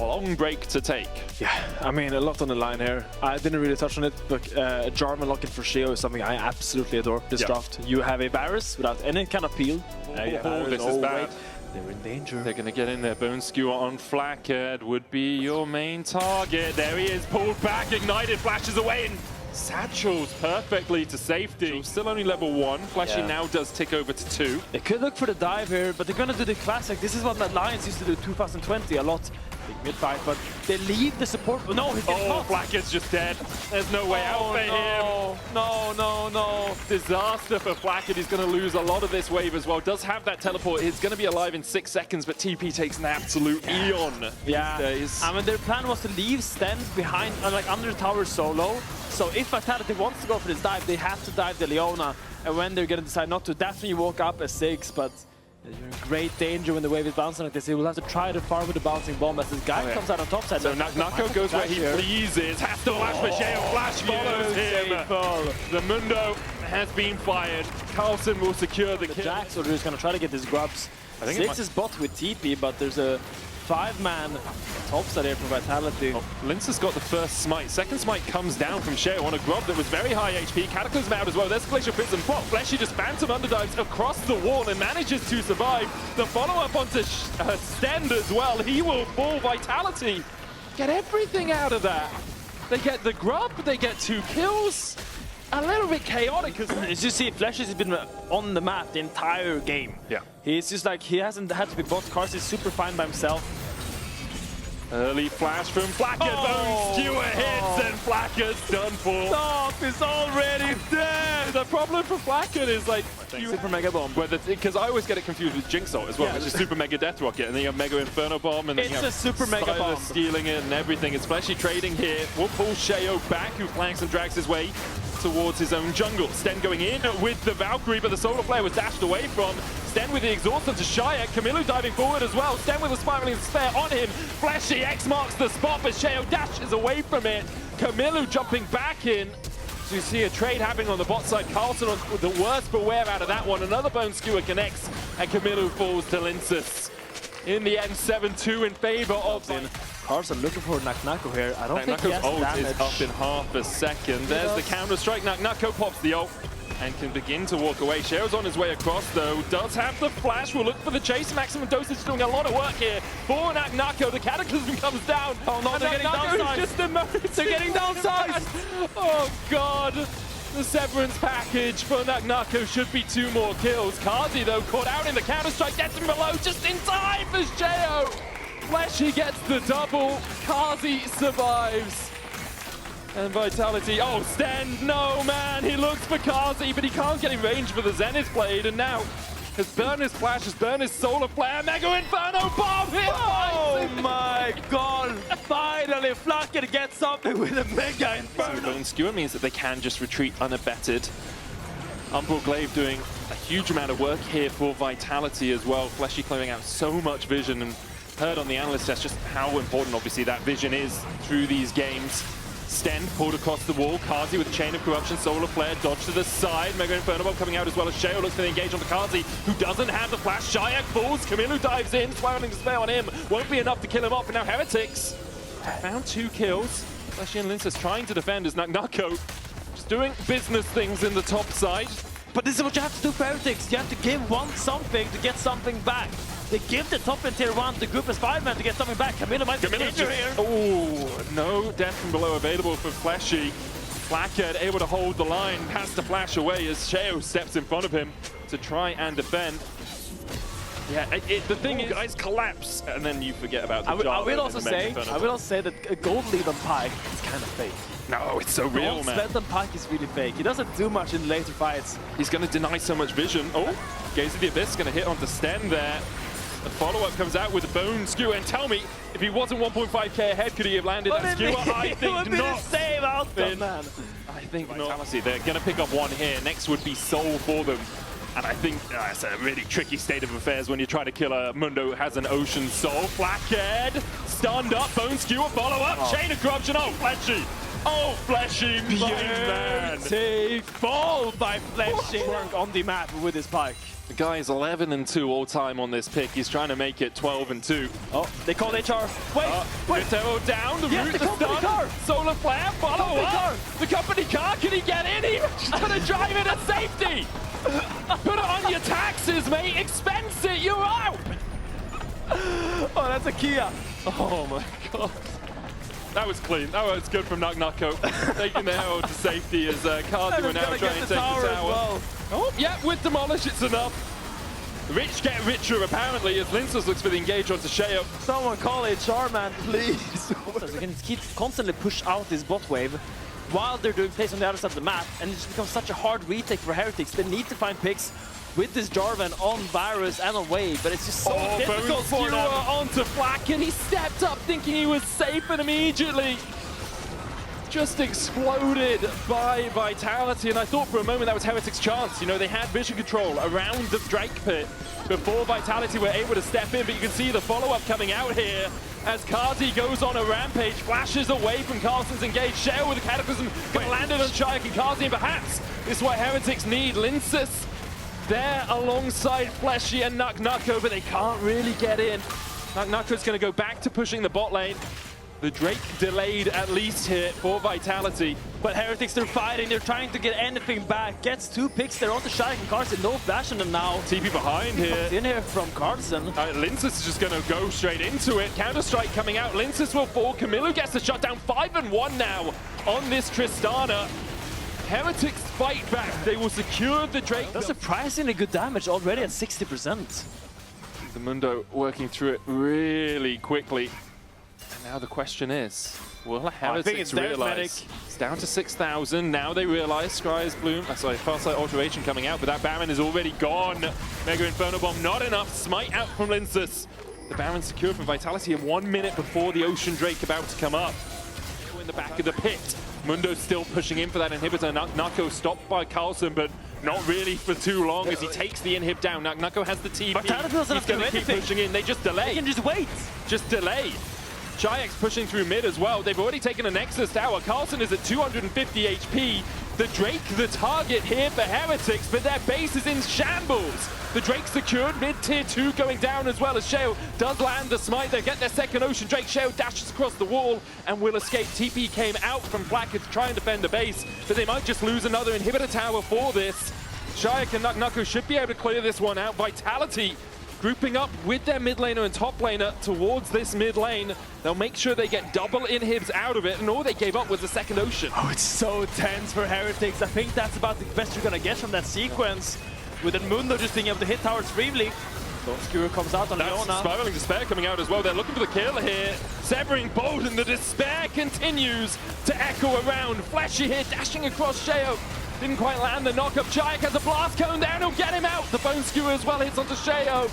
long break to take. Yeah, I mean, a lot on the line here. I didn't really touch on it, but Jarvan locking for Sheo is something I absolutely adore this draft. You have a Varus without any kind of peel. This is bad. They're in danger. They're going to get in there. Bone Skewer on Flakked would be your main target. There he is, pulled back, ignited, flashes away, and satchels perfectly to safety. Still only level 1. Flashy now does tick over to 2. They could look for the dive here, but they're going to do the classic. This is what Alliance used to do in 2020 a lot. Big mid fight, but they leave the support. No, he's getting caught. Flakked's just dead. There's no way out for him. No. Disaster for Flakked. He's going to lose a lot of this wave as well. Does have that teleport. He's going to be alive in 6 seconds, but TP takes an absolute eon these days. I mean, their plan was to leave Stend behind, like under the tower solo. So if Vitality wants to go for this dive, they have to dive the Leona. And when they're going to decide not to, definitely walk up as Ziggs, but you're in great danger when the wave is bouncing like this. He will have to try to farm with the bouncing bomb as this guy comes out on top side. So Nako goes where he pleases. Has to flash for Sheo. Flash follows him. The Mundo has been fired. Carlsen will secure the kill. Jax is going to try to get his grubs. Ziggs is bot with TP, but there's a 5-man top side here for Vitality. Lyncas got the first smite. Second smite comes down from Sheo on a grub that was very high HP. Cataclysm out as well. There's Glacier Prism. Fleshy just phantom underdives across the wall and manages to survive. The follow-up onto Stend as well. He will fall. Vitality get everything out of that. They get the grub. They get 2 kills. A little bit chaotic. As you see, Flashes has been on the map the entire game. Yeah. He's just like, he hasn't had to be bot. Carzzy is super fine by himself. Early flash from Flakked. Bone Skewer hits and Flakked's done for. Stop! It's already dead! The problem for Flakked is like Super Mega Bomb. Because I always get it confused with Jinx ult as well, which is Super Mega Death Rocket, and then you have Mega Inferno Bomb, and then you have a Super Mega Bomb stealing it and everything. It's Fleshy trading here. We'll pull Sheo back, who flanks and drags his way towards his own jungle. Stend going in with the Valkyrie, but the Solar Flare was dashed away from. Stend with the exhaust onto Czajek. Kamiloo diving forward as well. Stend with a spiraling spare on him. Fleshy X marks the spot, but Sheo dashes away from it. Kamiloo jumping back in. So you see a trade happening on the bot side. Carlsen on the worst beware out of that one. Another Bone Skewer connects, and Kamiloo falls to Lyncas. In the end, 7-2 in favor of Carlsen looking for Nako here. I don't think he has ult damage. is up in half a second. There's the counter strike. Nako pops the ult and can begin to walk away. Sheo's on his way across though. Does have the flash. Will look for the chase. Maximum dosage doing a lot of work here for Nako. The Cataclysm comes down. Oh no, they're getting downsized. They're getting downsized. Oh god. The Severance package for Nako should be 2 more kills. Carzzy though caught out in the counter strike. Gets him below just in time for Sheo. Fleshy gets the double. Carzzy survives. And Vitality, Stend, no man, he looks for Carzzy, but he can't get in range for the Zenith Blade, and now has burned his flash, has burned his Solar Flare, Mega Inferno Bomb! Oh my god! Finally, Flakked gets something with a Mega Inferno! So Bone Skewer means that they can just retreat unabetted. Umbral Glaive doing a huge amount of work here for Vitality as well. Fleshy clearing out so much vision, and heard on the analyst test just how important obviously that vision is through these games. Stend pulled across the wall. Carzzy with Chain of Corruption, Solar Flare, dodge to the side. Mega Inferno Bomb coming out as well as Sheo looks for the engage onto Carzzy, who doesn't have the flash. Czajek falls. Kamiloo dives in, swallowing the spell on him. Won't be enough to kill him off. And now Heretics found 2 kills. Flashy and Lyncas trying to defend as Nako just doing business things in the top side. But this is what you have to do for Heretics. You have to give one something to get something back. They give the top in tier 1 to group as 5-man to get something back. Kamiloo might be danger here. Oh, no death from below available for Fleshy. Flakked able to hold the line, has to flash away as Sheo steps in front of him to try and defend. Yeah, the thing is, guys collapse, and then you forget about the I will also say that a gold lead on Pyke is kind of fake. No, it's so real, man. Spent on Pyke is really fake. He doesn't do much in later fights. He's going to deny so much vision. Oh, Gaze of the Abyss going to hit onto Stend there. The follow-up comes out with a Bone Skewer, and tell me, if he wasn't 1.5k ahead, could he have landed that skewer? I think not. Same outcome, man. I think not. They're going to pick up 1 here. Next would be Soul for them. And I think it's a really tricky state of affairs when you try to kill a Mundo who has an Ocean Soul. Flakked, stunned up, Bone Skewer, follow-up, Chain of Corruption. Oh, Fleshy Oh, Fleshy, my man. Take fall by Fleshy on the map with his Pyke. The guy is 11-2 all time on this pick. He's trying to make it 12-2. Oh, they call HR. Wait, wait. Vito down, the Yes, root, the the company stun. car. Solar flare, follow up. Car. The company car, can he get in? He's gonna drive it at safety. Put it on your taxes, mate. Expense it, you're out. Oh, that's a Kia. Oh my god. That was clean. That was good from Nako. Taking the hell to safety as Carzzy were now trying to take the tower. Well. Oh, yeah, with Demolish, it's enough. Rich get richer, apparently, as Lyncas looks for the engage onto Sheo. Someone call HR, man, please. So they can keep constantly push out this bot wave while they're doing plays on the other side of the map, and it just becomes such a hard retake for Heretics. They need to find picks with this Jarvan on Varus and on Hwei, but it's just so difficult for them. Onto Flakked, and he stepped up thinking he was safe, and immediately just exploded by Vitality. And I thought for a moment that was Heretics' chance. You know, they had vision control around the Drake pit before Vitality were able to step in, but you can see the follow-up coming out here as Carzzy goes on a rampage, flashes away from Carlsen's engage. Sheo with a Cataclysm can land it on Czajek and Carzzy, and perhaps this is what Heretics need. Lyncas there alongside Fleshy and Nako, but they can't really get in. Nako's going to go back to pushing the bot lane. The Drake delayed at least here for Vitality. But Heretics, they're fighting, they're trying to get anything back. Gets 2 picks, they're onto Czajek and Carzzy, no flash on them now. TP behind here. Comes in here from Carlsen. Lyncas is just going to go straight into it. Counter-strike coming out, Lyncas will fall. Kamiloo gets the shot down, 5-1 now on this Tristana. Heretics fight back, they will secure the Drake. That's surprisingly good damage already at 60%. The Mundo working through it really quickly. And now the question is, will Heretics realize? It's down to 6,000. Now they realize Scry's Bloom, Farsight Alteration coming out, but that Baron is already gone. Mega Inferno Bomb, not enough. Smite out from Lyncas. The Baron secured from Vitality in 1 minute before the Ocean Drake about to come up. In the back of the pit. Mundo still pushing in for that inhibitor. Nako stopped by Carlsen, but not really for too long as he takes the inhib down. Nako has the TP. He's going to keep pushing in. They just delay. They can just wait. Just delay. Czajek's pushing through mid as well. They've already taken a Nexus tower. Carlsen is at 250 HP. The Drake, the target here for Heretics, but their base is in shambles. The Drake secured mid tier 2 going down as well as Sheo does land the smite. They get their second Ocean Drake. Sheo dashes across the wall and will escape. TP came out from Flakked to try and defend the base, but they might just lose another inhibitor tower for this. Czajek and Nako should be able to clear this one out. Vitality grouping up with their mid laner and top laner towards this mid lane. They'll make sure they get double inhibs out of it, and all they gave up was the second Ocean. Oh, it's so tense for Heretics. I think that's about the best you're gonna get from that sequence. With the Mundo just being able to hit towers freely. Skewer comes out on Leona. Spiraling Despair coming out as well. They're looking for the kill here. Severing Bolt, and the Despair continues to echo around. Fleshy here, dashing across Sheo. Didn't quite land the knock-up. Czajek has a blast cone down. He'll get him out. The Bone Skewer as well hits onto Sheo.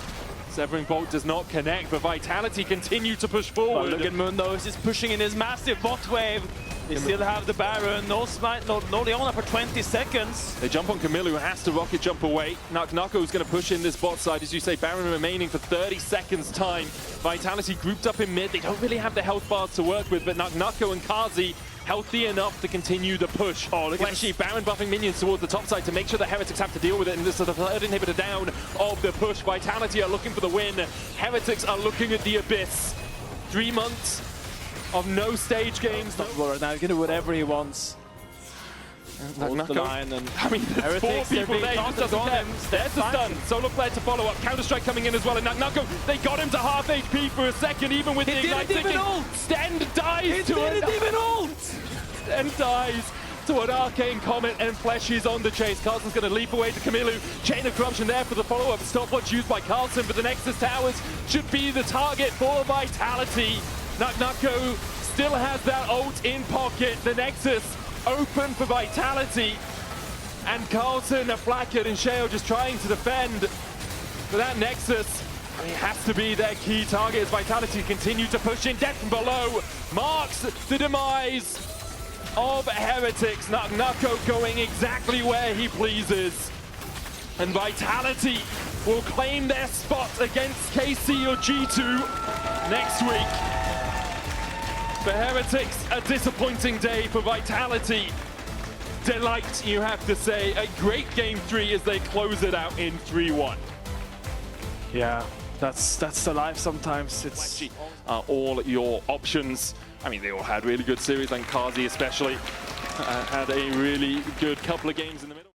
Severing Bolt does not connect, but Vitality continue to push forward. But look at Mundo, he's just pushing in his massive bot wave. They still have the Baron, no smite, no Leona for 20 seconds. They jump on Kamiloo, who has to rocket jump away. Nako's going to push in this bot side, as you say. Baron remaining for 30 seconds time. Vitality grouped up in mid. They don't really have the health bars to work with, but Nako and Carzzy healthy enough to continue the push. Oh, look Fleshy, Baron buffing minions towards the top side to make sure the Heretics have to deal with it, and this is the third inhibitor down of the push. Vitality are looking for the win. Heretics are looking at the abyss. 3 months of no stage games. Right now, he's gonna do whatever he wants. Holds the line, and I mean, there's 4 people there. He just doesn't care. There's the stun. Solo player to follow up. Counter-strike coming in as well. And Nako, they got him to half HP for a second, even with the ignite ticking. Stend dies to it. Stend dies to an arcane comet, and Fleshy's on the chase. Carlsen's going to leap away to Kamiloo. Chain of Corruption there for the follow-up. Stopwatch used by Carlsen, but the Nexus Towers should be the target for Vitality. Nako still has that ult in pocket. The Nexus open for Vitality, and Carlsen, Flakked and Sheo just trying to defend. But that Nexus, I mean, has to be their key target as Vitality continue to push in. Death from below marks the demise of Heretics. Nako going exactly where he pleases, and Vitality will claim their spot against KC or G2 next week. For Heretics, a disappointing day. For Vitality, delight, you have to say. A great game 3 as they close it out in 3-1. Yeah, that's the life sometimes. It's all your options. I mean, they all had really good series, and Carzzy especially had a really good couple of games in the middle.